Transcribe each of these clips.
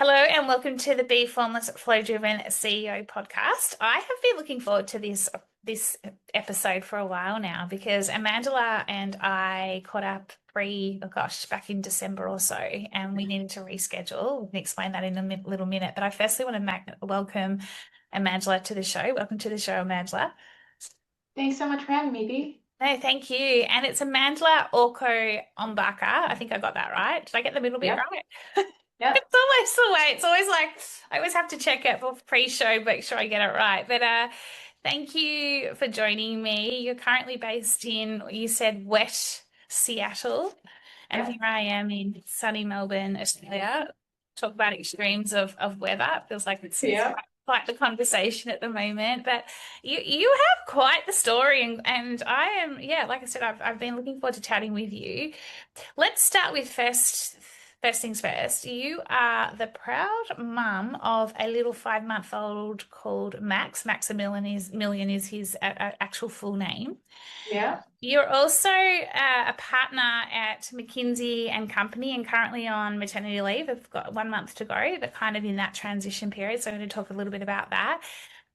Hello and welcome to the Be Formless Flow Driven CEO podcast. I have been looking forward to this episode for a while now because Amandla and I caught up back in December or so, and we needed to reschedule. We can explain that in a little minute. But I firstly want to welcome Amandla to the show. Welcome to the show, Amandla. Thanks so much for having me, Dee. No, thank you. And it's Amandla Ooko-Ombaka. I think I got that right. Did I get the middle bit Yep, right? yep. It's always the way. It's always like I always have to check it for pre-show, make sure I get it right. But thank you for joining me. You're currently based in, you said wet Seattle, and Yep. here I am in sunny Melbourne, Australia. Talk about extremes of weather. It feels like it's Yep. quite the conversation at the moment. But you have quite the story, and I am, yeah, like I said, I've been looking forward to chatting with you. Let's start with first things first. You are the proud mum of a little 5-month-old called Max. Maximilian is his actual full name. Yep. You're also a partner at McKinsey and Company and currently on maternity leave. I've got 1 month to go, but kind of in that transition period. So I'm going to talk a little bit about that.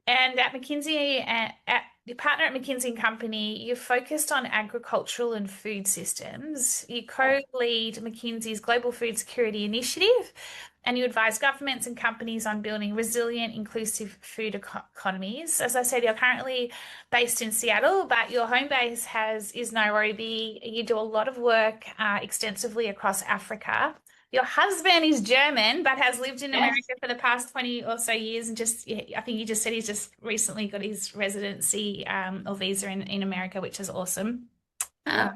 And at McKinsey, at your partner at McKinsey and Company, you're focused on agricultural and food systems. You co-lead McKinsey's Global Food Security Initiative, and you advise governments and companies on building resilient, inclusive food economies. As I said, you're currently based in Seattle, but your home base is Nairobi. You do a lot of work extensively across Africa. Your husband is German, but has lived in Yes. America for the past 20 or so years. And just, yeah, I think you just said he's just recently got his residency or visa in America, which is awesome. Um, Yep.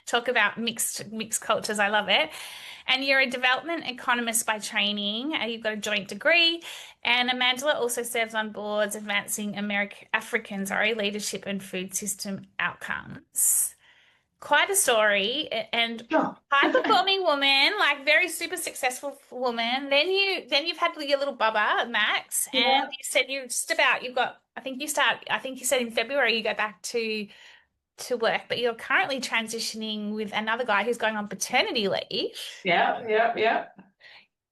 talk about mixed cultures. I love it. And you're a development economist by training. You've got a joint degree. And Amandla also serves on boards advancing African leadership and food system outcomes. Quite a story, and Sure. high performing woman, like very super successful woman. Then you've had your little bubba, Max, and Yep. you said you've got, I think you said in February you go back to work, but you're currently transitioning with another guy who's going on paternity leave. Yep. Yep. Yep.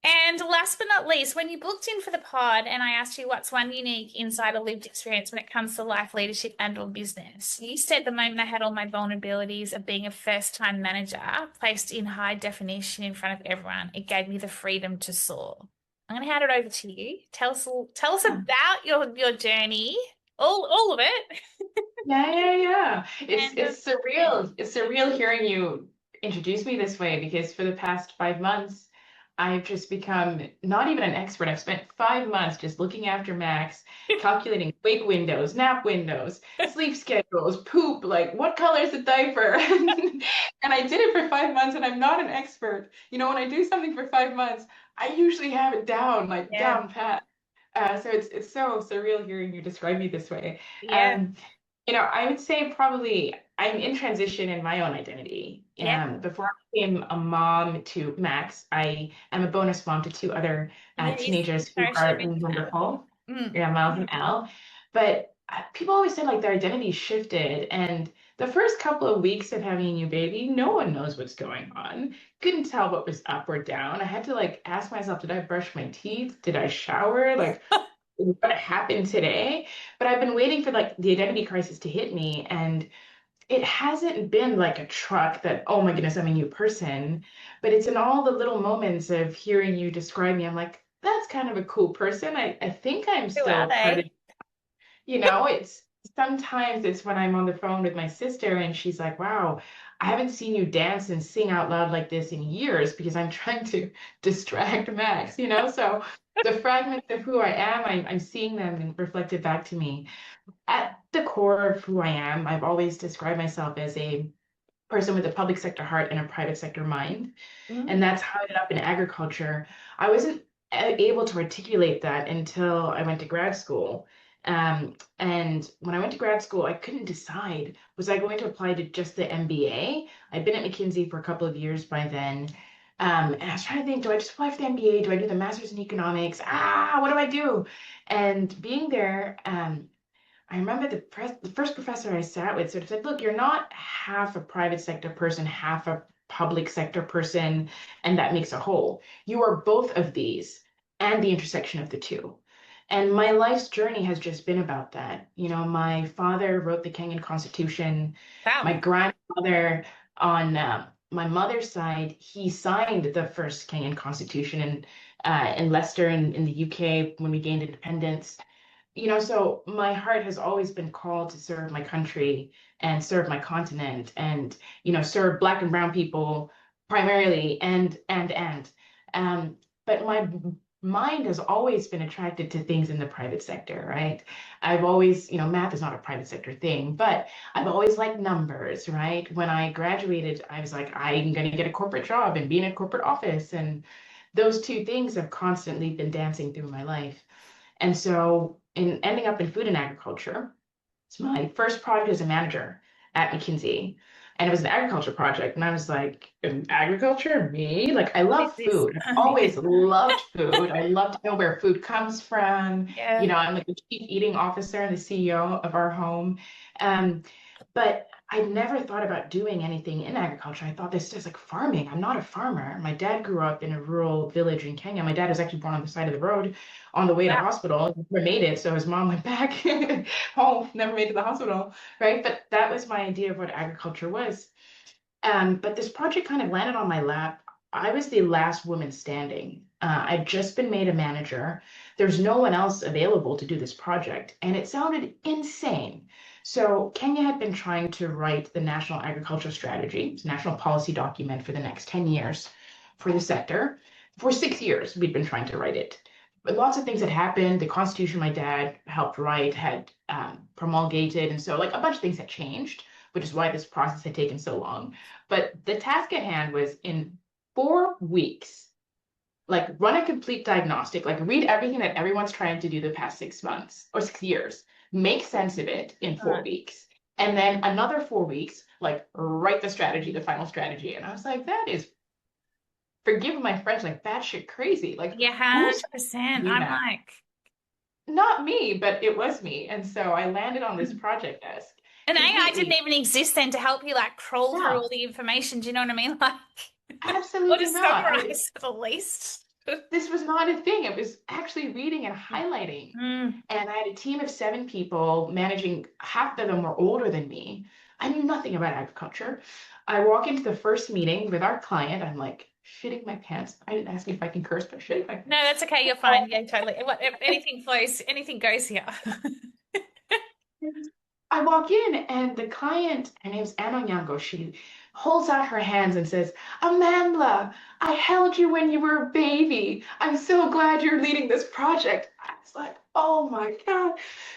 And last but not least, when you booked in for the pod and I asked you what's one unique insight or lived experience when it comes to life, leadership, and or business, you said the moment I had all my vulnerabilities of being a first-time manager placed in high definition in front of everyone, it gave me the freedom to soar. I'm going to hand it over to you. Tell us about your journey, all of it. Yeah. Yeah. Yeah. It's And it's surreal. It's surreal hearing you introduce me this way because for the past 5 months, I've just become not even an expert. I've spent 5 months just looking after Max, calculating wake windows, nap windows, sleep schedules, poop, like what color is the diaper? And I did it for 5 months and I'm not an expert. When I do something for 5 months, I usually have it down, like yeah, down pat. So it's so surreal hearing you describe me this way. yeah, Um, I would say probably I'm in transition in my own identity. yeah. Before I became a mom to Max, I am a bonus mom to two other Yeah, teenagers who sorry, should have are written that. wonderful. Mm, Yeah, Miles and Al. But people always said like their identity shifted. And the first couple of weeks of having a new baby, no one knows what's going on. Couldn't tell what was up or down. I had to like ask myself, did I brush my teeth? Did I shower? Like, what happened today? But I've been waiting for like the identity crisis to hit me, and it hasn't been like a truck that, oh my goodness, I'm a new person, but it's in all the little moments of hearing you describe me. I'm like, that's kind of a cool person. I think I'm who are still part of, they? it's sometimes it's when I'm on the phone with my sister and she's like, wow, I haven't seen you dance and sing out loud like this in years because I'm trying to distract Max. So the fragments of who I am, I'm seeing them and reflected back to me. At the core of who I am, I've always described myself as a person with a public sector heart and a private sector mind. And Mm. that's how I ended up in agriculture. I wasn't able to articulate that until I went to grad school. And when I went to grad school, I couldn't decide. Was I going to apply to just the MBA? I'd been at McKinsey for a couple of years by then. And I was trying to think, do I just apply for the MBA? Do I do the master's in economics? What do I do? And being there, I remember the first professor I sat with sort of said, look, you're not half a private sector person, half a public sector person, and that makes a whole. You are both of these. and the intersection of the two. And my life's journey has just been about that. My father wrote the Kenyan Constitution. Wow. My grandfather, on my mother's side, he signed the first Kenyan Constitution in Leicester in the UK when we gained independence. So my heart has always been called to serve my country and serve my continent and, serve Black and brown people primarily and. Um, but my mind has always been attracted to things in the private sector, right? I've always, math is not a private sector thing, but I've always liked numbers, right? When I graduated, I was like, I'm going to get a corporate job and be in a corporate office. And those two things have constantly been dancing through my life. And so, in ending up in food and agriculture, it's my first project as a manager at McKinsey. And it was an agriculture project. And I was like, agriculture? Me? Like, I What is love this? food. I've always loved food. I love to know where food comes from. Yeah. I'm like the chief eating officer and the CEO of our home. Um, but I never thought about doing anything in agriculture. I thought this is like farming. I'm not a farmer. My dad grew up in a rural village in Kenya. My dad was actually born on the side of the road on the way to Wow. hospital. He never made it, so his mom went back home, never made it to the hospital, right? But that was my idea of what agriculture was. But this project kind of landed on my lap. I was the last woman standing. I'd just been made a manager. There's no one else available to do this project, and it sounded insane. So Kenya had been trying to write the National Agriculture Strategy, it's a national policy document for the next 10 years for the sector. For 6 years, we'd been trying to write it. But lots of things had happened. The Constitution my dad helped write had promulgated, and so like a bunch of things had changed, which is why this process had taken so long. But the task at hand was in 4 weeks, like run a complete diagnostic, like read everything that everyone's trying to do the past 6 months or 6 years, make sense of it in All four right. weeks, and then another 4 weeks, like write the strategy, the final strategy. And I was like, that is, forgive my French, like batshit crazy. Like, Yeah, who's 100%. do I'm that? like, Not me, but it was me. And so I landed on this and project desk AI didn't completely. even exist then to help you like crawl through all No, the information. Do you know what I mean? Like, or to absolutely not. summarize at the least. This was not a thing. It was actually reading and highlighting. Mm. And I had a team of 7 people managing, half of them were older than me. I knew nothing about agriculture. I walk into the first meeting with our client. I'm like shitting my pants. I didn't ask you if I can curse, but shitting my No, pants. that's okay. You're fine. Yeah, totally. If anything flows, anything goes here. I walk in and the client, her name's Anna Nyango, she holds out her hands and says, Amandla, I held you when you were a baby. I'm so glad you're leading this project. I was like, oh my God.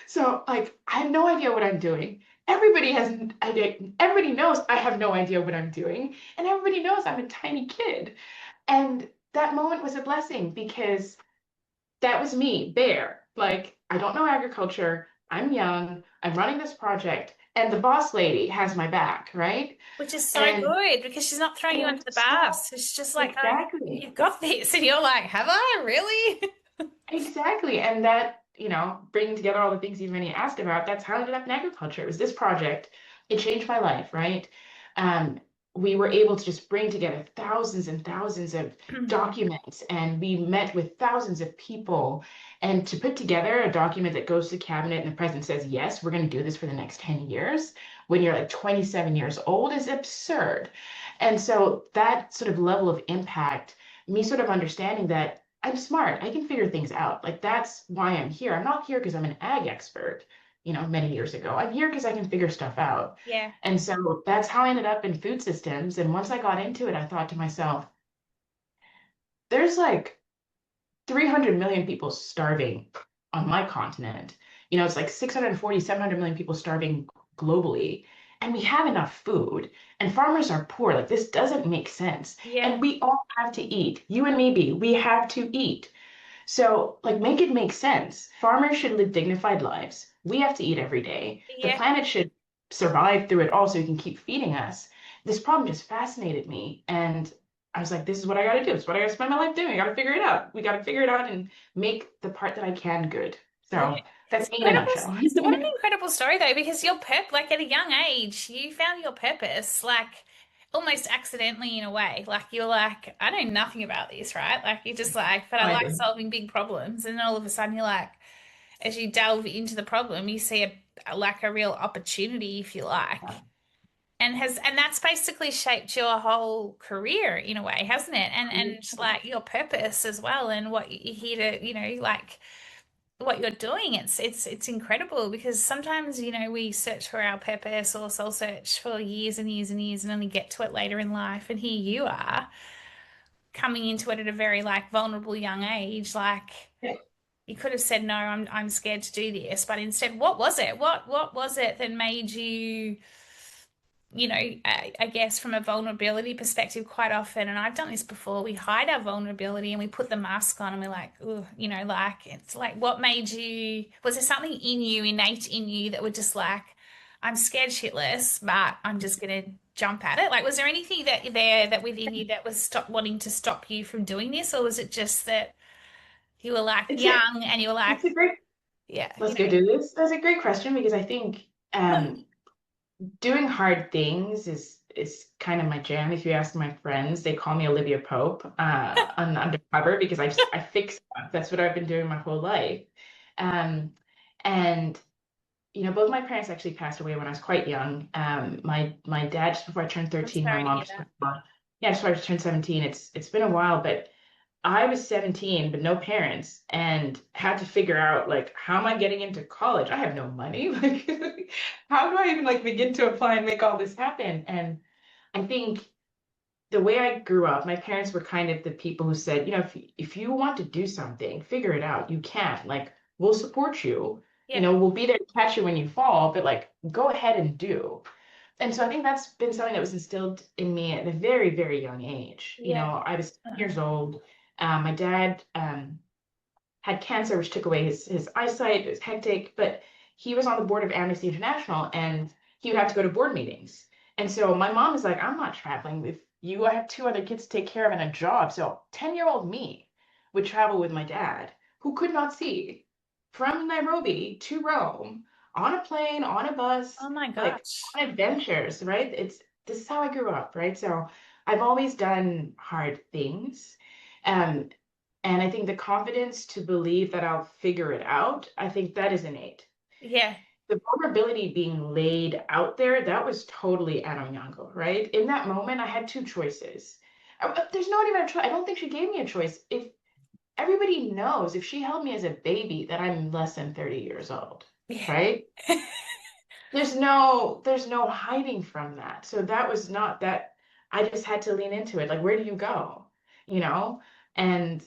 So like, I have no idea what I'm doing. Everybody has an idea. Everybody knows I have no idea what I'm doing. And everybody knows I'm a tiny kid. And that moment was a blessing because that was me there. Like, I don't know agriculture. I'm young. I'm running this project, and the boss lady has my back, right? Which is so And good because she's not throwing you it under was the so bus. It's just like, oh, exactly, you've got this. And you're like, have I really? exactly. And that, bringing together all the things you've already asked about, that's how I ended up in agriculture. It was this project. It changed my life, right? Um, we were able to just bring together thousands and thousands of documents, and we met with thousands of people. And to put together a document that goes to cabinet and the president says, yes, we're going to do this for the next 10 years, when you're like 27 years old, is absurd. And so that sort of level of impact, me sort of understanding that I'm smart. I can figure things out. Like that's why I'm here. I'm not here because I'm an ag expert, many years ago. I'm here because I can figure stuff out. Yeah. And so that's how I ended up in food systems. And once I got into it, I thought to myself, there's like 300 million people starving on my continent. It's like 640, 700 million people starving globally. And we have enough food, and farmers are poor. Like, this doesn't make sense. Yeah. And we all have to eat. You and me, B, we have to eat. So, like, make it make sense. Farmers should live dignified lives. We have to eat every day. The Yeah. planet should survive through it all so we can keep feeding us. This problem just fascinated me. And I was like, this is what I got to do. It's what I got to spend my life doing. I got to figure it out. We got to figure it out and make the part that I can good. Yeah. So that's me in a Incredible. nutshell. What an incredible story though, because your like at a young age, you found your purpose. Like almost accidentally in a way. Like you're like, I know nothing about this, right? Like you're just like, but I I like do. solving big problems. And then all of a sudden you're like, as you delve into the problem, you see like a real opportunity, if you like. Yeah. And that's basically shaped your whole career in a way, hasn't it? And like your purpose as well and what you're here to, like what you're doing. It's incredible because sometimes, we search for our purpose or soul search for years and years and years and only get to it later in life. And here you are coming into it at a very like vulnerable young age, like Yeah. you could have said no, I'm scared to do this, but instead, what was it? What was it that made you, I guess from a vulnerability perspective, quite often, and I've done this before, we hide our vulnerability and we put the mask on and we're like, oh, like it's like what made you, was there something in you, innate in you that were just like, I'm scared shitless, but I'm just gonna jump at it? Like, was there anything that within you that was stop wanting to stop you from doing this, or was it just that you were like It's a young and you were like, it's a great yeah, let's go do this. That's a great question because I think no. doing hard things is kind of my jam. If you ask my friends, they call me Olivia Pope on undercover because I fix stuff. That's what I've been doing my whole life. Um, and both my parents actually passed away when I was quite young. My dad just before I turned I'm 13, my sorry to mom hear just that. yeah, just before I turned 17. It's been a while, but I was 17, but no parents, and had to figure out like how am I getting into college? I have no money. Like, how do I even like begin to apply and make all this happen? And I think the way I grew up, my parents were kind of the people who said, if you want to do something, figure it out. You can. Like, we'll support you. Yeah, We'll be there to catch you when you fall, but like, go ahead and do. And so I think that's been something that was instilled in me at a very, very young age. yeah. I was 10 Uh, years old. My dad had cancer, which took away his eyesight. It was hectic, but he was on the board of Amnesty International and he would have to go to board meetings. And so my mom is like, I'm not traveling with you. I have two other kids to take care of and a job. So 10-year-old me would travel with my dad, who could not see, from Nairobi to Rome on a plane, on a bus, oh my like gosh. on adventures, right? This is how I grew up, right? So I've always done hard things. Um, and I think the confidence to believe that I'll figure it out, I think that is innate. Yeah, The vulnerability being laid out there, that was totally Anonyango, right? In that moment, I had two choices. There's not even a choice. I don't think she gave me a choice. If everybody knows, if she held me as a baby, that I'm less than 30 years old, yeah, right? There's no hiding from that. So that was not that. I just had to lean into it. Like, where do you go? You know? And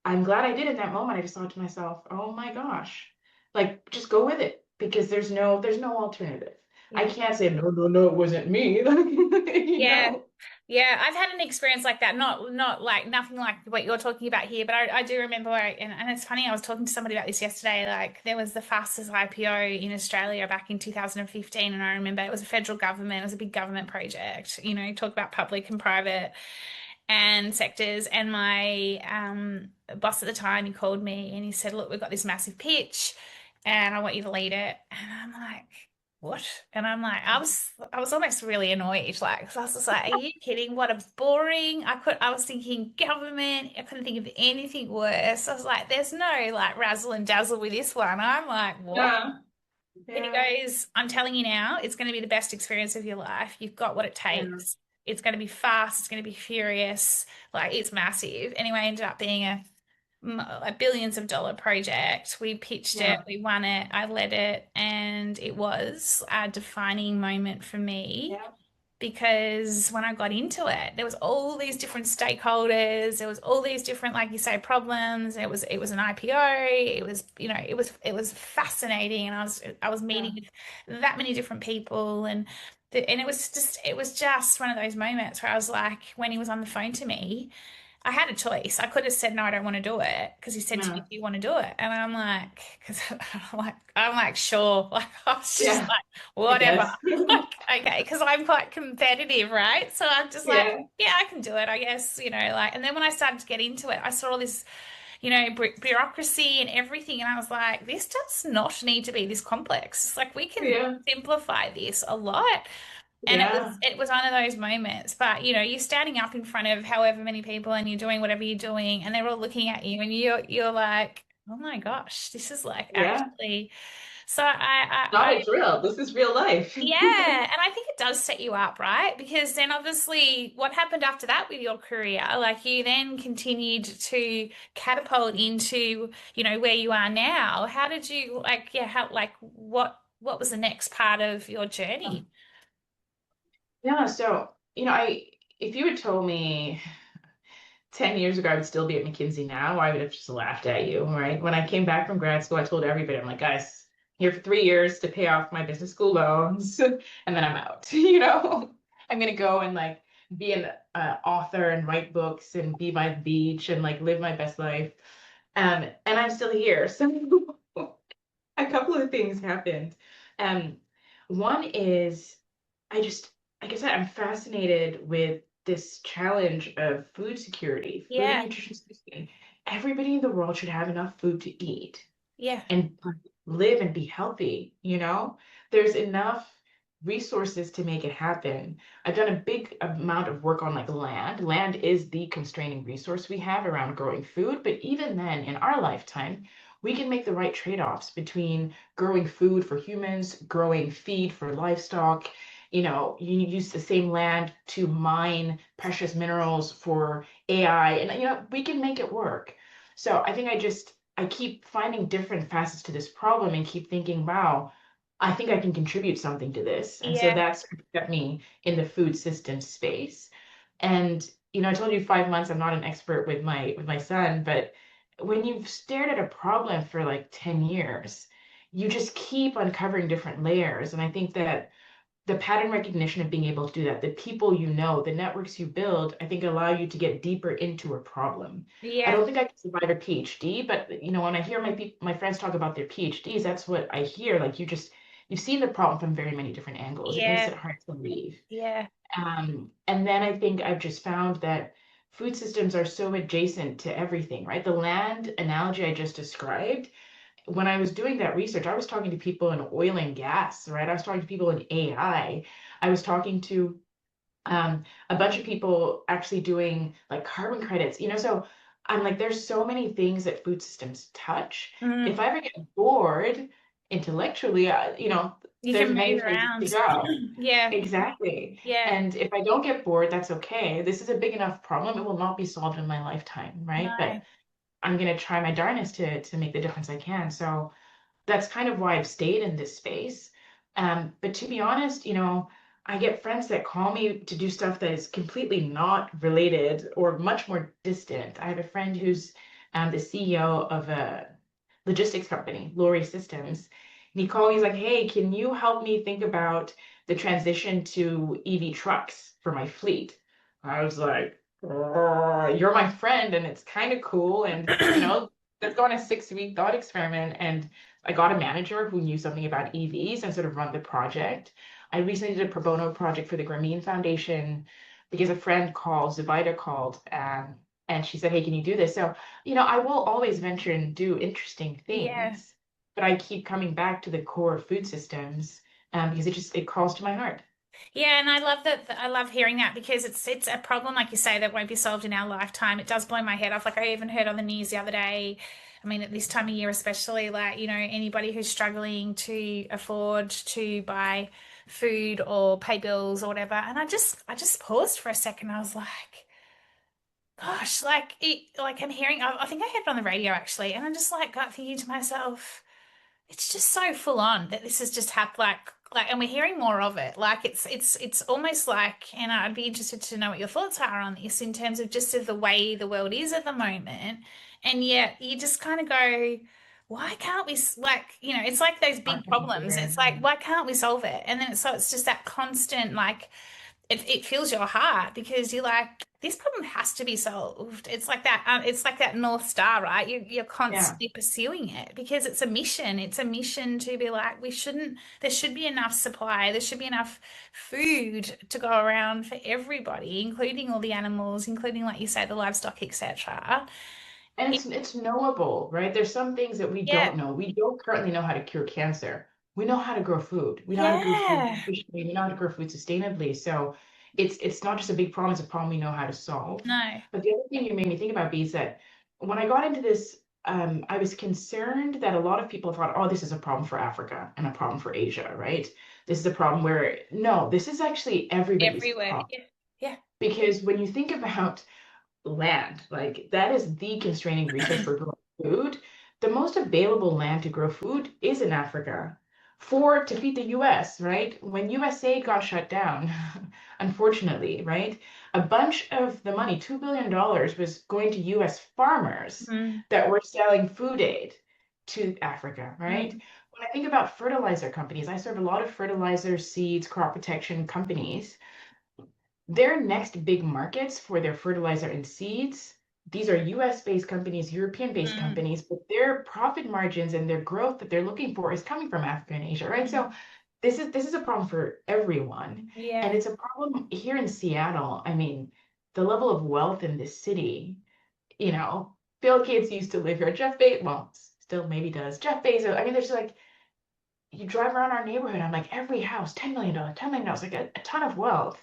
I'm glad I did in that moment. I just thought to myself, oh my gosh, like just go with it because there's no alternative. I yeah. can't say no, no, no, it wasn't me. you Yeah. know. Yeah, I've had an experience like that. Not like nothing like what you're talking about here, but I do remember and it's funny, I was talking to somebody about this yesterday. Like there was the fastest IPO in Australia back in 2015, and I remember it was a federal government, it was a big government project, talk about public and private and sectors. And my boss at the time, he called me and he said, "Look, we've got this massive pitch, and I want you to lead it." And I'm like, "What?" And I'm like, I was almost really annoyed, like, 'cause I was just like, "Are you kidding? What a boring." I was thinking government. I couldn't think of anything worse. I was like, "There's no like razzle and dazzle with this one." I'm like, "What?" Yeah, And he yeah, goes, "I'm telling you now, it's going to be the best experience of your life. You've got what it yeah, takes. It's going to be fast. It's going to be furious. Like it's massive." Anyway, it ended up being a billions of dollar project. We pitched it, yeah, we won it, I led it, and it was a defining moment for me yeah, because when I got into it, there was all these different stakeholders, there was all these different, like you say, problems. It was an IPO. It was fascinating, and I was yeah, meeting with that many different people, and it was just one of those moments where I was like, when he was on the phone to me, I had a choice. I could have said, no, I don't want to do it, because he said to me, yeah, do you want to do it? And I'm like, because I'm like, sure. Like, I was just yeah. like, I whatever. guess. Like, okay, because I'm quite competitive, right? So I'm just like, Yeah, yeah, I can do it, I guess, like, and then when I started to get into it, I saw all this, bureaucracy and everything. And I was like, this does not need to be this complex. It's like, we can yeah, simplify this a lot. And Yeah. it was one of those moments. But you're standing up in front of however many people and you're doing whatever you're doing, and they're all looking at you, and you're like, oh my gosh, this is like Yeah. actually. So I Not a drill. This is real life. yeah, and I think it does set you up, right? Because then obviously what happened after that with your career, like you then continued to catapult into, where you are now. How did you like, yeah, how like what was the next part of your journey? Yeah, so, if you had told me 10 years ago I would still be at McKinsey now, I would have just laughed at you, right? When I came back from grad school, I told everybody, I'm like, guys, here for 3 years to pay off my business school loans, and then I'm out. I'm gonna go and like be an author and write books and be by the beach and like live my best life. And I'm still here. So a couple of things happened. Um, one is I just, like I said, I'm fascinated with this challenge of food security, food and Yeah, nutrition security. Everybody in the world should have enough food to eat yeah, and live and be healthy, There's enough resources to make it happen. I've done a big amount of work on like land. Land is the constraining resource we have around growing food, but even then in our lifetime, we can make the right trade-offs between growing food for humans, growing feed for livestock. You use the same land to mine precious minerals for AI, and we can make it work. So I think I keep finding different facets to this problem and keep thinking, wow, I think I can contribute something to this. And so yeah, that's kept me in the food system space. And I told you 5 months, I'm not an expert with my son, but when you've stared at a problem for like 10 years, you just keep uncovering different layers. And I think that the pattern recognition of being able to do that, the people the networks you build, I think allow you to get deeper into a problem. I yeah, don't think I can survive a PhD, but when I hear my friends talk about their PhDs, that's what I hear. Like you've seen the problem from very many different angles. It makes yeah, it hard to leave. yeah, And then I think I've just found that food systems are so adjacent to everything, right? The land analogy I just described, when I was doing that research, I was talking to people in oil and gas, right? I was talking to people in AI. I was talking to a bunch of people actually doing like carbon credits, so I'm like, there's so many things that food systems touch. mm, If I ever get bored intellectually, you there's can many move places to around. go. Yeah, Exactly. yeah, And if I don't get bored, that's okay. This is a big enough problem. It will not be solved in my lifetime, right? But no, I'm going to try my darnest to make the difference I can. So that's kind of why I've stayed in this space. But to be honest, I get friends that call me to do stuff that is completely not related or much more distant. I have a friend who's the CEO of a logistics company, Lorry Systems. And he called me, he's like, hey, can you help me think about the transition to EV trucks for my fleet? I was like, you're my friend, and it's kind of cool. And, let's go on a 6-week thought experiment. And I got a manager who knew something about EVs and sort of run the project. I recently did a pro bono project for the Grameen Foundation because a friend called, Zubaida called, and she said, hey, can you do this? So I will always venture and do interesting yeah. things, but I keep coming back to the core food systems because it calls to my heart. Yeah, and I love that. I love hearing that because it's a problem, like you say, that won't be solved in our lifetime. It does blow my head off. Like I even heard on the news the other day. I mean, at this time of year, especially, like anybody who's struggling to afford to buy food or pay bills or whatever. And I just paused for a second. I was like, gosh, like I'm hearing. I think I heard it on the radio actually, and I'm just like got thinking to myself. It's just so full on that this has just happened and we're hearing more of it. Like it's almost like, and I'd be interested to know what your thoughts are on this in terms of just of the way the world is at the moment. And yet you just kind of go, why can't we it's like those Why big can't we problems. figure it It's out? like, why can't we solve it? And then it's just that constant like it fills your heart because you're like, this problem has to be solved. It's like that North Star, right? You're Yeah. constantly pursuing it because it's a mission. It's a mission to be like, there should be enough supply, there should be enough food to go around for everybody, including all the animals, including, like you say, the livestock, etc. And it's knowable, right? There's some things that we Yeah, don't know. We don't currently know how to cure cancer. we know how to grow food. We know how to grow food Yeah. efficiently. We know how to grow food sustainably. So it's not just a big problem, it's a problem we know how to solve. No. But the other thing you made me think about, B, is that when I got into this, I was concerned that a lot of people thought, oh, this is a problem for Africa and a problem for Asia, right? This is a problem where, no, this is actually everybody's Everywhere. problem. Yeah. Yeah. Because when you think about land. Like that is the constraining resource for growing food. The most available land to grow food is in Africa for to feed the US, right? When USA got shut down, unfortunately, right? A bunch of the money, $2 billion, was going to US farmers Mm, that were selling food aid to Africa, right? mm, When I think about fertilizer companies, I serve a lot of fertilizer, seeds, crop protection companies. Their next big markets for their fertilizer and seeds, these are US-based companies, European-based mm, companies, but their profit margins and their growth that they're looking for is coming from Africa and Asia, right? mm. So this is a problem for everyone. And Yeah. it's a problem here in Seattle. I mean, the level of wealth in this city, you know, Bill Gates used to live here. Jeff Bezos, well, still maybe does. Jeff Bezos. I mean, there's like you drive around our neighborhood, I'm like, every house, $10 million, $10 million, like a ton of wealth.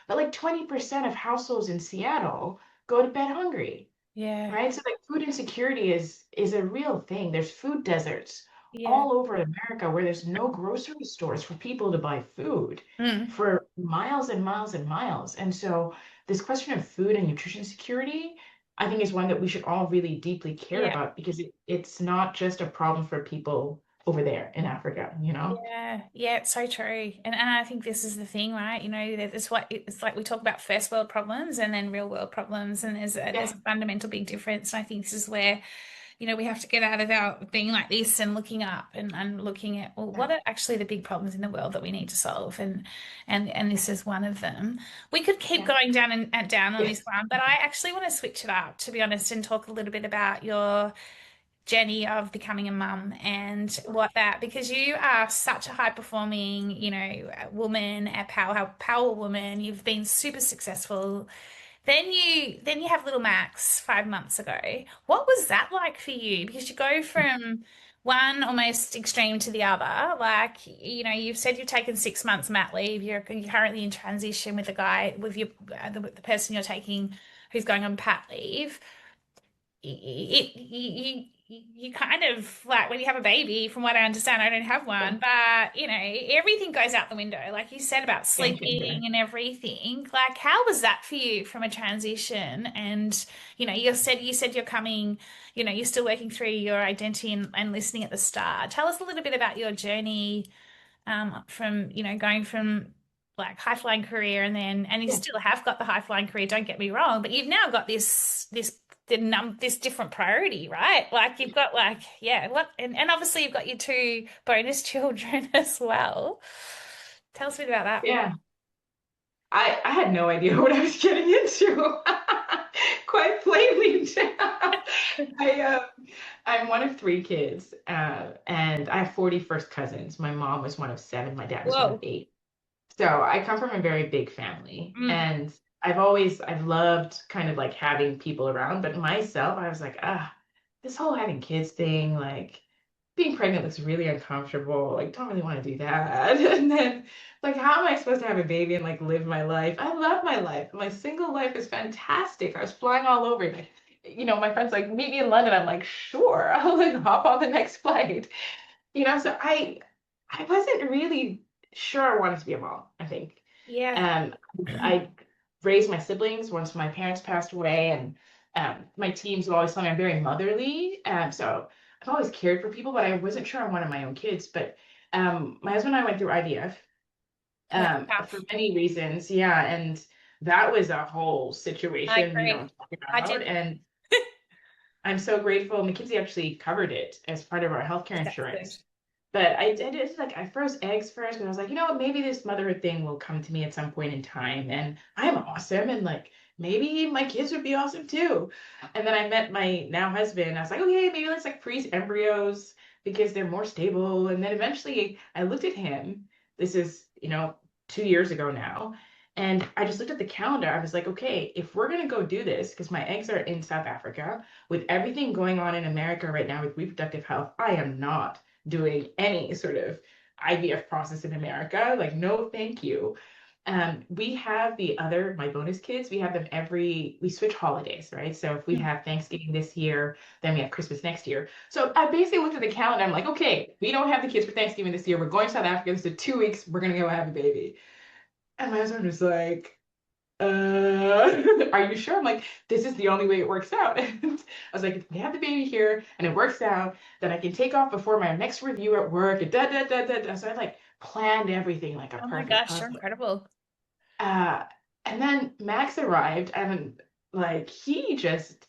But like 20% of households in Seattle go to bed hungry, Yeah. right? So like food insecurity is a real thing. There's food deserts Yeah. all over America where there's no grocery stores for people to buy food Mm. for miles and miles and miles. And so this question of food and nutrition security, I think is one that we should all really deeply care Yeah. about because it's not just a problem for people over there in Africa, you know? Yeah, yeah, it's so true. And I think this is the thing, right? You know, that it's what it's like we talk about first world problems and then real world problems, and there's Yeah, a fundamental big difference. And I think this is where, you know, we have to get out of our being like this and looking up and looking at, well, yeah, what are actually the big problems in the world that we need to solve? And this is one of them. We could keep yeah, going down and down on this yes. one, but I actually want to switch it up, to be honest, and talk a little bit about your journey of becoming a mum and what that, because you are such a high performing, you know, woman, a power woman. You've been super successful. Then you have little Max 5 months ago. What was that like for you? Because you go from one almost extreme to the other. Like, you know, you've said you've taken 6 months mat leave. You're currently in transition with a guy, with the person you're taking who's going on pat leave. You kind of like when you have a baby, from what I understand, I don't have Yeah. one, but you know, everything goes out the window, like you said about Game changer. sleeping and everything. Like, how was that for you from a transition? And you know, you said you're coming, you know, you're still working through your identity and listening at the start. Tell us a little bit about your journey, from, you know, going from like high flying career and you Yeah. still have got the high flying career, don't get me wrong, but you've now got this different priority, right? Like you've got like, yeah, what and obviously you've got your two bonus children as well. Tell us a bit about that. Yeah. I had no idea what I was getting into. Quite plainly. I I'm one of three kids, and I have 40 first cousins. My mom was one of seven, my dad was one of Whoa. eight. So I come from a very big family, Mm, and I've loved kind of like having people around, but myself, I was like, this whole having kids thing, like being pregnant looks really uncomfortable. Like, don't really want to do that. And then, like, how am I supposed to have a baby and like live my life? I love my life. My single life is fantastic. I was flying all over. Like, my friends like meet me in London. I'm like, sure, I'll like hop on the next flight. So I wasn't really sure I wanted to be a mom, I think. yeah. Um, I raised my siblings once my parents passed away, and my teams would always tell me I'm very motherly. So I've always cared for people, but I wasn't sure I wanted my own kids. But my husband and I went through IVF Yeah, for tough. many reasons. Yeah, and that was a whole I situation, agree. to talk I about. did. And I'm so grateful. McKinsey actually covered it as part of our healthcare That's good. insurance. But I did like I froze eggs first, but I was like, what, maybe this motherhood thing will come to me at some point in time, and I'm awesome, and like maybe my kids would be awesome too. And then I met my now husband. I was like, okay, maybe let's like freeze embryos because they're more stable. And then eventually I looked at him. This is, 2 years ago now. And I just looked at the calendar. I was like, okay, if we're gonna go do this, because my eggs are in South Africa, with everything going on in America right now with reproductive health, I am not doing any sort of IVF process in America. Like, no, thank you. We have my bonus kids, we have them we switch holidays, right? So if we Mm. have Thanksgiving this year, then we have Christmas next year. So I basically looked at the calendar. I'm like, okay, we don't have the kids for Thanksgiving this year. We're going to South Africa. This is 2 weeks. We're going to go have a baby. And my husband was like, are you sure? I'm like, this is the only way it works out. And I was like, if we have the baby here and it works out, then I can take off before my next review at work. And da da da da da. So I like planned everything like a Oh my perfect gosh, you're puzzle. incredible. Uh, and then Max arrived, and like he just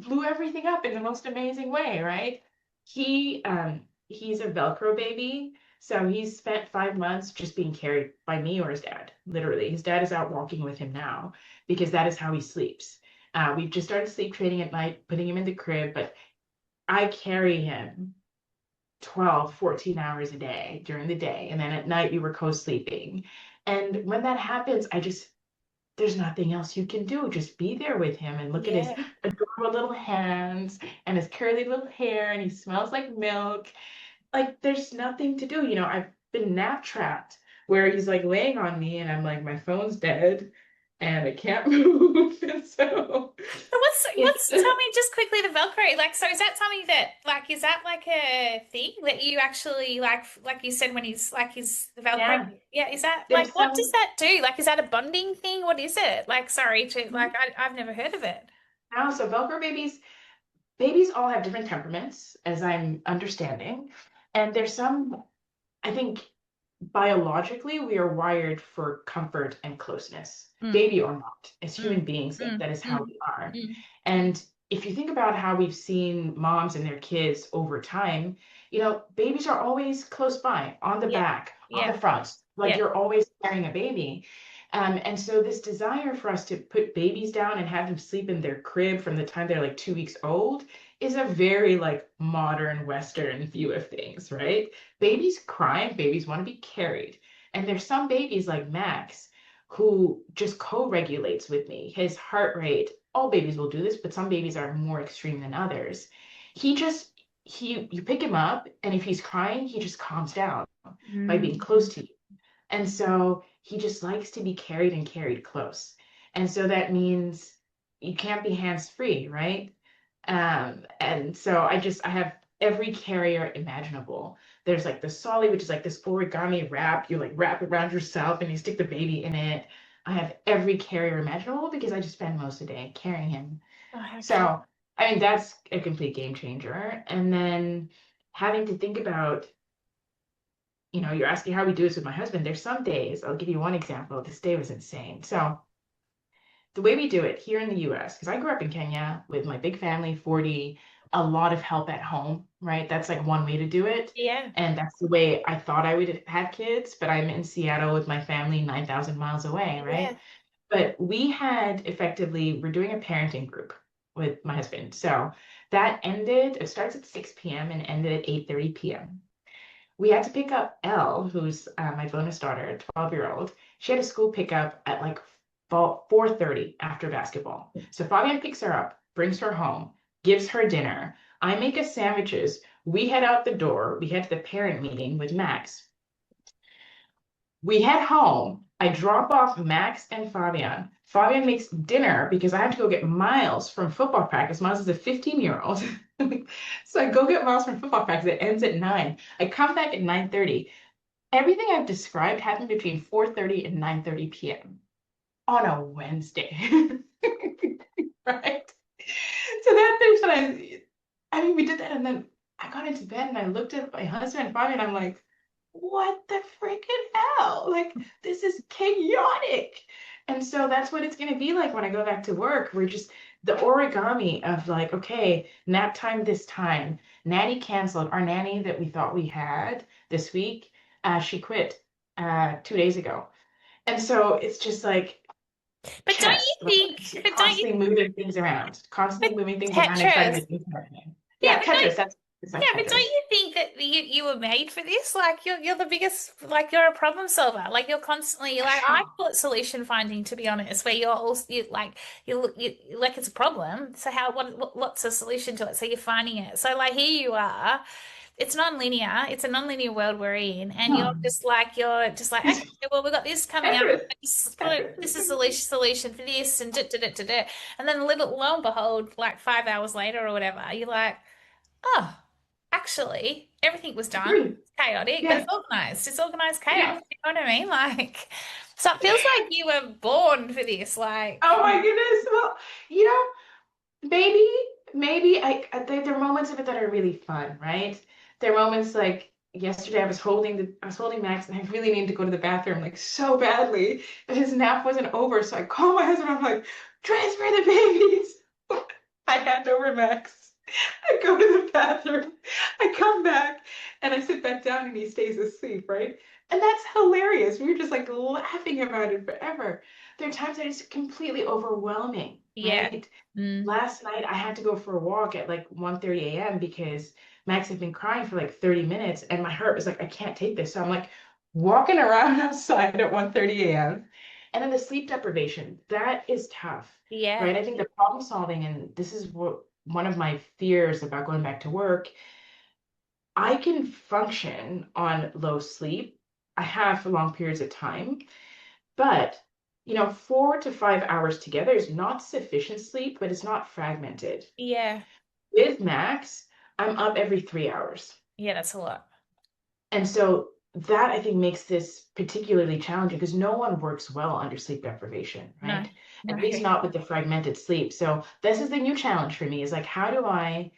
blew everything up in the most amazing way, right? He's a Velcro baby, so he's spent 5 months just being carried by me or his dad. Literally, his dad is out walking with him now because that is how he sleeps. We've just started sleep training at night, putting him in the crib, but I carry him 12, 14 hours a day during the day, and then at night we were co-sleeping. And when that happens, there's nothing else you can do. Just be there with him and look at his Yeah. adorable little hands and his curly little hair, and he smells like milk. Like, there's nothing to do. I've been nap trapped where he's like laying on me, and I'm like, my phone's dead and I can't move. And so So it's what's tell me just quickly the Velcro, like, so is that something that, like, is that like a thing that you actually like you said when he's like his the Velcro? yeah, Yeah, is that there's like, what does some. that do? Like, is that a bonding thing? What is it? Like, sorry to like I've never heard of it. Now, so Velcro babies all have different temperaments, as I'm understanding. And there's some, I think biologically, we are wired for comfort and closeness, Mm, baby or not. As human mm, beings, mm, that is how mm, we are. mm. And if you think about how we've seen moms and their kids over time, babies are always close by, on the Yeah, back, on yeah, the front, like yeah. you're always carrying a baby. And so this desire for us to put babies down and have them sleep in their crib from the time they're like 2 weeks old is a very like modern Western view of things, right? Babies cry and babies want to be carried. And there's some babies like Max who just co-regulates with me. His heart rate, all babies will do this, but some babies are more extreme than others. He just you pick him up, and if he's crying, he just calms down by being Mm. close to you. And so he just likes to be carried and carried close. And so that means you can't be hands free, right? And so I have every carrier imaginable. There's like the Solly, which is like this origami wrap. You like wrap it around yourself and you stick the baby in it. I have every carrier imaginable because I just spend most of the day carrying him. Oh, how cute. So, I mean, that's a complete game changer. And then having to think about, you're asking how we do this with my husband. There's some days, I'll give you one example. This day was insane. So, the way we do it here in the US, because I grew up in Kenya with my big family, 40, a lot of help at home, right? That's like one way to do it. Yeah, And that's the way I thought I would have kids, but I'm in Seattle with my family 9,000 miles away, yeah. right? But we're doing a parenting group with my husband. So it starts at 6 p.m. and ended at 8:30 p.m. We had to pick up Elle, who's my bonus daughter, 12-year-old. She had a school pickup at like 4:30 after basketball. So Fabian picks her up, brings her home, gives her dinner. I make us sandwiches. We head out the door. We head to the parent meeting with Max. We head home. I drop off Max and Fabian. Fabian makes dinner because I have to go get Miles from football practice. Miles is a 15-year-old. So I go get Miles from football practice. It ends at 9. I come back at 9:30. Everything I've described happened between 4:30 and 9:30 p.m. on a Wednesday. Right? So that there's when I mean, we did that, and then I got into bed and I looked at my husband and Fabian, and I'm like, what the freaking hell? Like, this is chaotic. And so that's what it's going to be like when I go back to work. We're just the origami of like, okay, nap time this time. Nanny canceled. Our nanny that we thought we had this week, she quit 2 days ago. And so it's just like But don't you chess, like think, but don't you, constantly moving things around, but constantly moving things around and trying Tetris, to do something. yeah, Yeah, but don't Tetris, that's it's Yeah, like but don't Tetris. you think that you were made for this? Like you're the biggest, like you're a problem solver. Like you're constantly like, I call it solution finding, to be honest, where you're also you like it's a problem. So what's the solution to it? So you're finding it. So like here you are. it's non-linear. It's a non-linear world we're in, and No. you're just like, okay, well, we've got this coming up. Tetris. This is the solution for this, and and then little lo and behold, like 5 hours later or whatever, you're like, oh, actually, everything was done. Agree. It's chaotic, but Yeah. it's organized. It's organized chaos. Yeah. You know what I mean? Like, so it feels like you were born for this. Like, Oh my goodness. Well, you know, maybe, maybe there are moments of it that are really fun, right? There are moments like yesterday I was holding Max and I really needed to go to the bathroom like so badly, but his nap wasn't over. So I called my husband. I'm like, transfer the babies. I hand over Max. I go to the bathroom. I come back and I sit back down and he stays asleep, right? And that's hilarious. We were just like laughing about it forever. There are times that it's completely overwhelming, yeah. right? Mm. Last night I had to go for a walk at like 1:30 a.m. because Max had been crying for like 30 minutes and my heart was like, I can't take this. So I'm like walking around outside at 1:30 a.m. And then the sleep deprivation, that is tough, Yeah. right? I think the problem solving, and this is what one of my fears about going back to work, I can function on low sleep. I have for long periods of time, but 4 to 5 hours together is not sufficient sleep, but it's not fragmented. Yeah. With Max, I'm up every 3 hours. Yeah, that's a lot. And so that I think makes this particularly challenging because no one works well under sleep deprivation, No. right? No. At least not with the fragmented sleep. So this is the new challenge for me is like, how do I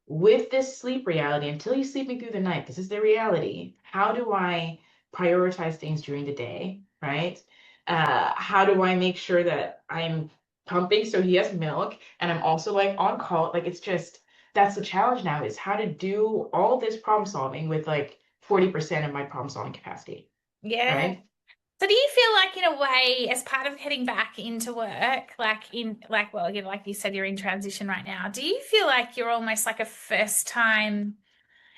with this sleep reality, until you sleep me through the night, this is the reality. How do I prioritize things during the day, right? How do I make sure that I'm pumping so he has milk and I'm also like on call? Like it's just that's the challenge now is how to do all this problem solving with like 40% of my problem solving capacity, Yeah. right? So do you feel like in a way, as part of heading back into work, well, like you said, you're in transition right now. Do you feel like you're almost like a first time,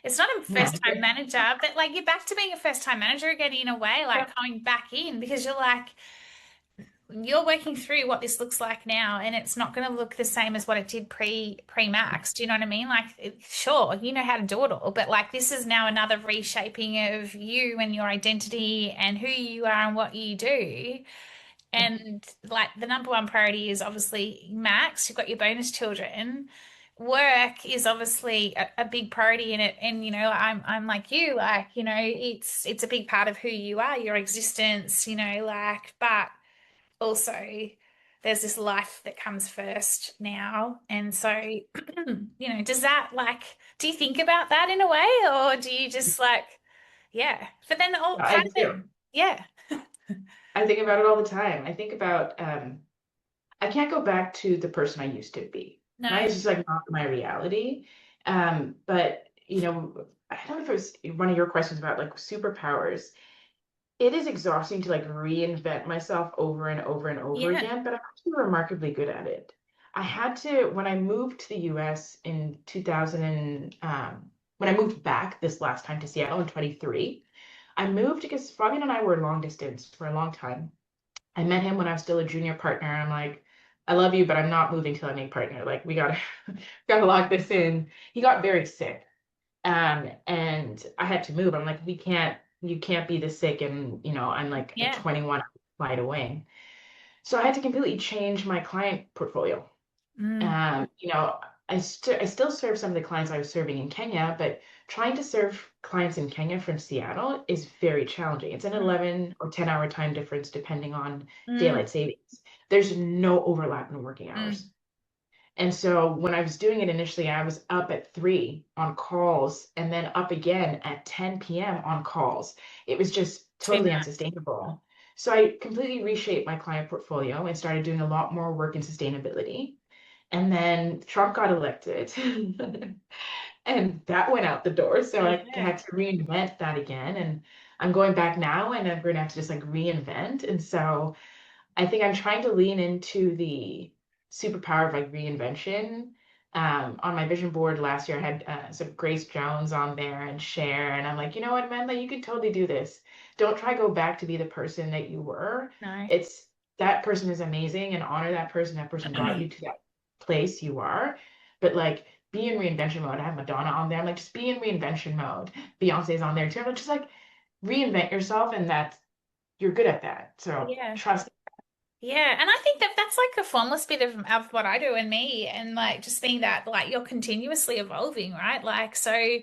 it's not a first time Manager. manager, but like you're back to being a first time manager again in a way, like Yep. coming back in because you're like, you're working through what this looks like now and it's not going to look the same as what it did pre Max. Do you know what I mean? Like sure, you know how to do it all, but like this is now another reshaping of you and your identity and who you are and what you do. And like the number one priority is obviously Max, you've got your bonus children. Work is obviously a big priority in it. And I'm like you, like, it's a big part of who you are, your existence, like, but also there's this life that comes first now. And so, does that like, do you think about that in a way, or do you just like, yeah, but then all I part of it, do. yeah, I think about it all the time. I think about I can't go back to the person I used to be, right? no, It's just like not my reality. But I don't know if it was one of your questions about like superpowers. It is exhausting to like reinvent myself over and over and over yeah, again, but I'm actually remarkably good at it. I had to when I moved to the US in 2000 when I moved back this last time to Seattle in 23, I moved because Fabian and I were long distance for a long time. I met him when I was still a junior partner. I'm like, I love you, but I'm not moving till I make partner. Like we gotta gotta lock this in. He got very sick. And I had to move. I'm like, you can't be this sick and I'm like a yeah, 21 flight away. So I had to completely change my client portfolio. mm, Um, you know, I still serve some of the clients I was serving in Kenya, but trying to serve clients in Kenya from Seattle is very challenging. It's an mm, 11 or 10-hour time difference depending on mm, daylight savings. There's no overlap in working mm. hours. And so when I was doing it initially, I was up at 3 on calls and then up again at 10 p.m. on calls. It was just Too totally much. unsustainable. So I completely reshaped my client portfolio and started doing a lot more work in sustainability. And then Trump got elected and that went out the door. So I Yeah, had to reinvent that again. And I'm going back now and I'm going to have to just like reinvent. And so I think I'm trying to lean into the superpower of like reinvention. On my vision board last year, I had some Grace Jones on there and Cher, and I'm like, you know what, Amanda, you could totally do this. Don't try go back to be the person that you were. no, It's that person is amazing and honor that person. That person got you to that place you are, but like be in reinvention mode. I have Madonna on there. I'm like, just be in reinvention mode. Beyonce's on there too. I'm just like, reinvent yourself, and that you're good at that. So Yeah. trust. Yeah, and I think that that's like a formless bit of what I do and me, and like just being that like you're continuously evolving, right? Like so,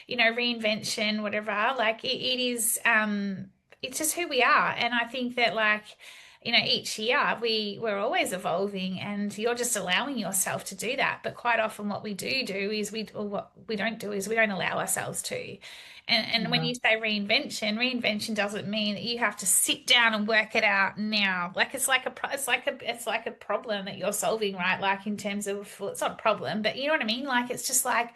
reinvention, whatever, like it is it's just who we are. And I think that like, each year we're always evolving and you're just allowing yourself to do that. But quite often what we do is or what we don't do is we don't allow ourselves to. And when Yeah, you say reinvention doesn't mean that you have to sit down and work it out now. Like it's like a problem that you're solving, right? Like in terms of, well, it's not a problem, but you know what I mean? Like it's just like,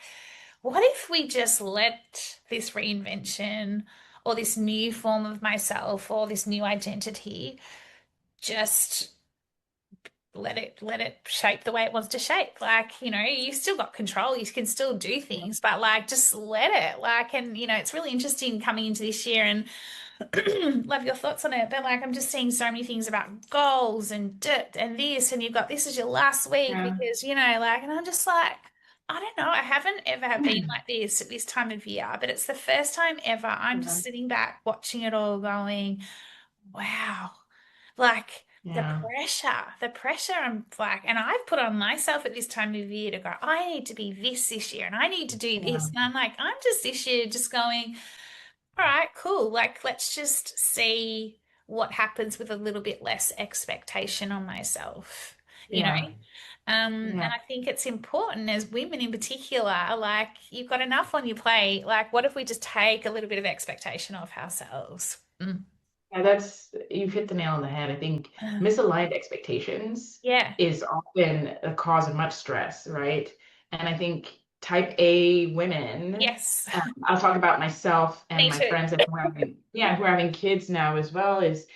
what if we just let this reinvention or this new form of myself or this new identity just let it shape the way it wants to shape? Like, you still got control, you can still do things, but like just let it. Like, and it's really interesting coming into this year and love your thoughts on it. But like I'm just seeing so many things about goals and dit and this, and you've got this is your last week yeah, because like, and I'm just like, I don't know. I haven't ever been like this at this time of year, but it's the first time ever I'm yeah, just sitting back watching it all going, wow. Like yeah, the pressure I'm like, and I've put on myself at this time of year to go, I need to be this year and I need to do yeah, this. And I'm like, I'm just this year just going, all right, cool. Like, let's just see what happens with a little bit less expectation on myself, you know? yeah, And yeah. I think it's important as women in particular, like, you've got enough on your plate. Like, what if we just take a little bit of expectation off ourselves? Mm. Yeah, you've hit the nail on the head. I think misaligned expectations Yeah. is often a cause of much stress, right? And I think type A women, Yes. I'll talk about myself and Me my too. friends that who are having kids now as well, is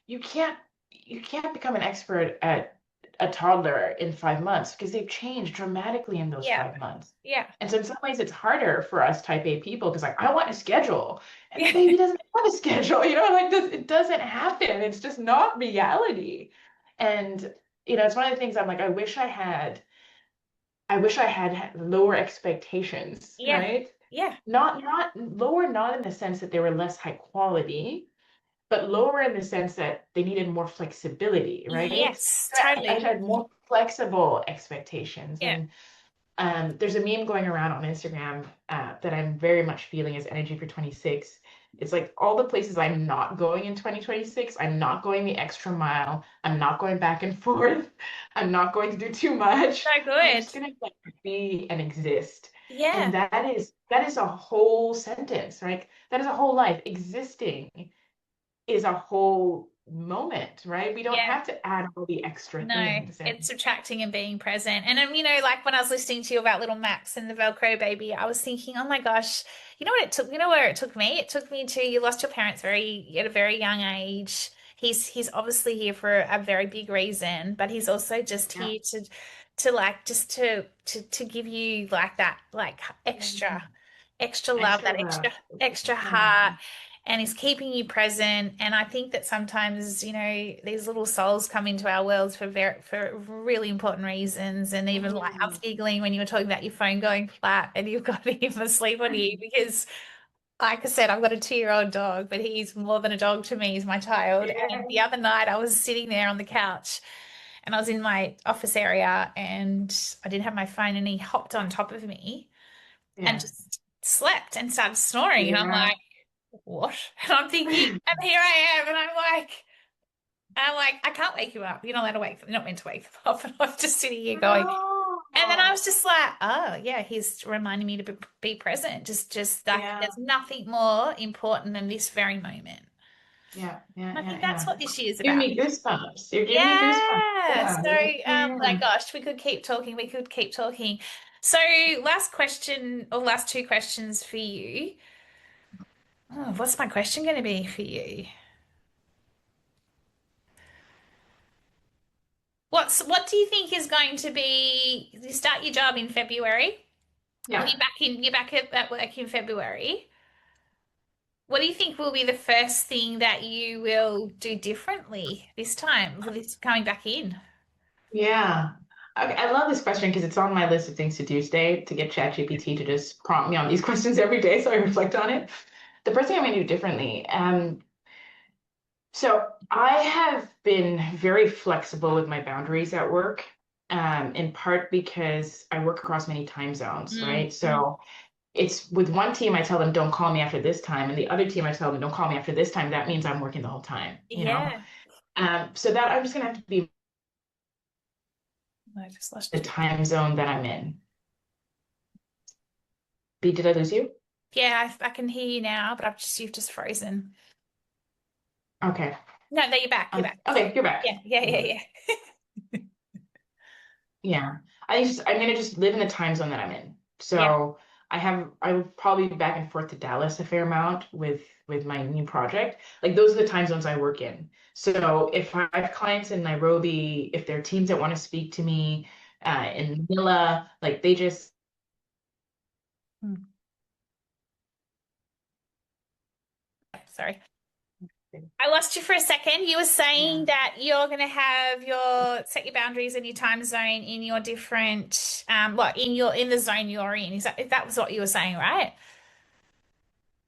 you can't you can't become an expert at a toddler in 5 months because they've changed dramatically in those Yeah. 5 months. Yeah. And so in some ways it's harder for us type A people because like I want a schedule and the Yeah. baby doesn't have a schedule, like this, it doesn't happen. It's just not reality. And it's one of the things I'm like, I wish I had lower expectations, Yeah. right? Yeah. Not lower, not in the sense that they were less high quality, but lower in the sense that they needed more flexibility, right? Yes, So I totally. had more flexible expectations. Yeah. And there's a meme going around on Instagram that I'm very much feeling as energy for 26. It's like all the places I'm not going in 2026. I'm not going the extra mile. I'm not going back and forth. I'm not going to do too much. So I'm good. just gonna like be and exist. And Yeah. that is a whole sentence, right? That is a whole life. Existing is a whole moment, right? We don't Yeah. have to add all the extra No, things. it's And subtracting and being present. And like when I was listening to you about little Max and the Velcro baby, I was thinking, oh my gosh, you know what it took, where it took me? It took me to, you lost your parents at a very young age. He's obviously here for a very big reason, but he's also just yeah, here to like just to give you like that like extra love, extra that love. extra Yeah. heart, and is keeping you present. And I think that sometimes, these little souls come into our worlds for really important reasons. And even like I was Mm. giggling when you were talking about your phone going flat and you've got him asleep on you because, like I said, I've got a 2-year-old dog, but he's more than a dog to me. He's my child. And Yeah. the other night I was sitting there on the couch and I was in my office area and I didn't have my phone and he hopped on top of me and Yeah. just slept and started snoring. And I'm Yeah. like, what? And I'm thinking, and here I am, and I'm like, I can't wake you up. You're not allowed to wake. You're not meant to wake them up. And I'm just sitting here going, and then I Oh. was just like, oh yeah, he's reminding me to be present. Just like Yeah. there's nothing more important than this very moment. Yeah. Yeah. And I think Yeah. that's Yeah. what this year's Give about. me goosebumps. You're giving me goosebumps. Yeah. Yeah. So, Yeah. my Yeah. gosh, we could keep talking. We could keep talking. So, last question or last two questions for you. Oh, what's my question going to be for you? What do you think is going to be, you start your job in February, or Yeah. you're back at work in February. What do you think will be the first thing that you will do differently this time, for this coming back in? Yeah. Okay, I love this question because it's on my list of things to do today to get ChatGPT to just prompt me on these questions every day so I reflect on it. The first thing I'm going to do differently. So I have been very flexible with my boundaries at work, in part because I work across many time zones, Mm, right? mm. So it's with one team, I tell them, don't call me after this time. And the other team, I tell them, don't call me after this time. That means I'm working the whole time, you know? Yeah. So that I'm just going to have to be I just the lost you. time zone that I'm in. B, did I lose you? Yeah, I can hear you now, but you've just frozen. Okay. No, no, you're back. You're back. Okay, you're back. Yeah, yeah, yeah, yeah. Yeah. I'm gonna just live in the time zone that I'm in. Yeah. So I would probably be back and forth to Dallas a fair amount with my new project. Like those are the time zones I work in. So if I have clients in Nairobi, if there are teams that want to speak to me in Manila, like they just Hmm. Sorry. I lost you for a second. You were saying yeah. that you're going to have set your boundaries and your time zone in your different, in the zone you're in. That was what you were saying, right?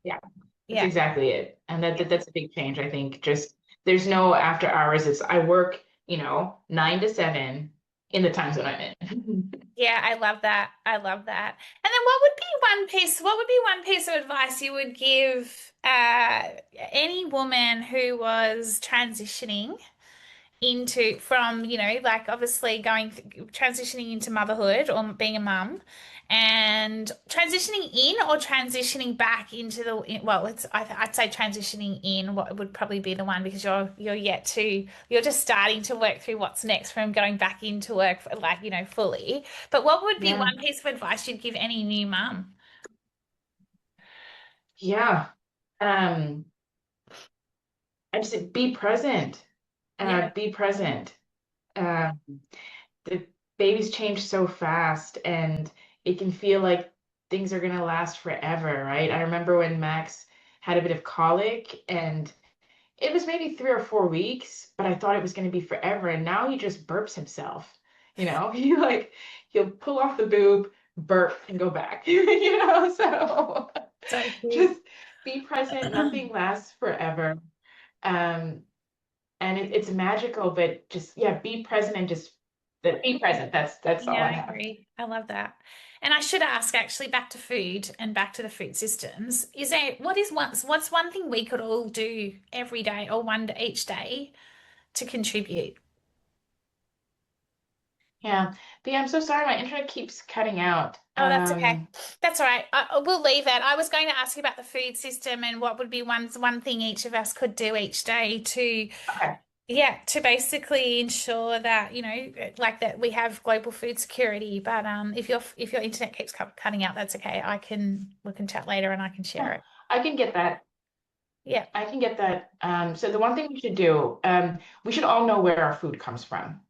Yeah, that's Yeah. exactly it. And Yeah. that's a big change, I think. Just there's no after hours. It's I work, 9 to 7 in the time zone I'm in. Yeah, I love that. I love that. And then what would be one piece of advice you would give any woman who was transitioning from, like obviously transitioning into motherhood or being a mum and transitioning in or transitioning back into well, I'd say transitioning in what would probably be the one because you're just starting to work through what's next from going back into work like, fully. But what would be Yeah. one piece of advice you'd give any new mum? Yeah. Um, I just say be present. Yeah. Be present. Uh, the babies change so fast and it can feel like things are gonna last forever, right? I remember when Max had a bit of colic and it was maybe 3 or 4 weeks, but I thought it was gonna be forever. And now he just burps himself. He'll pull off the boob, burp, and go back. So So cute. just be present, nothing lasts forever. Um, and it's magical, but just yeah, be present and just be present. That's all Yeah, I I have. agree. I love that. And I should ask actually back to food and back to the food systems. What's one thing we could all do every day or each day to contribute? Yeah. But yeah, I'm so sorry, my internet keeps cutting out. Oh, that's okay. That's all right. We'll leave that. I was going to ask you about the food system and what would be one thing each of us could do each day to Okay. yeah, to basically ensure that, like that we have global food security. But if your internet keeps cutting out, that's okay. We can chat later and I can share Yeah, it. I can get that. Yeah. I can get that. So the one thing we should do, we should all know where our food comes from.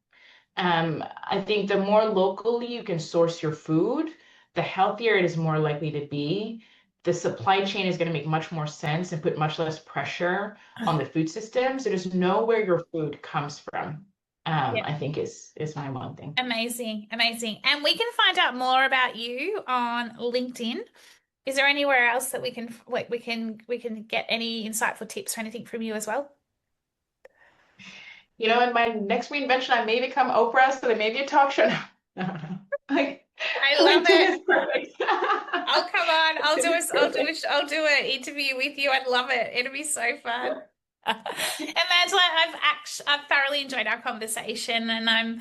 I think the more locally you can source your food, the healthier it is more likely to be. The supply chain is going to make much more sense and put much less pressure on the food system. So just know where your food comes from. Yeah. I think is my one thing. Amazing. Amazing. And we can find out more about you on LinkedIn. Is there anywhere else that we can get any insightful tips or anything from you as well? In my next reinvention, I may become Oprah, so there may be a talk show. No, no, no. Like I love LinkedIn it. is perfect. Oh, come on. LinkedIn is perfect. I'll do an interview with you. I'd love it. It'll be so fun. Angela, I've thoroughly enjoyed our conversation and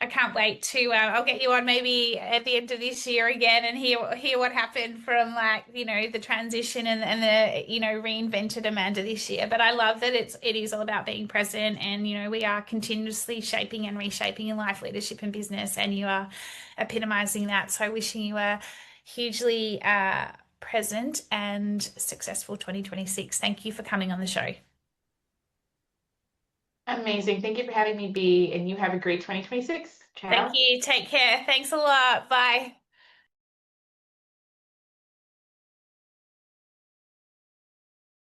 I can't wait to I'll get you on maybe at the end of this year again and hear what happened from like, the transition and the, reinvented Amanda this year. But I love that it is all about being present and, we are continuously shaping and reshaping in life, leadership and business, and you are epitomizing that. So wishing you a hugely present and successful 2026. Thank you for coming on the show. Amazing. Thank you for having me, B, and you have a great 2026. Thank Ciao. you. Take care. Thanks a lot. Bye.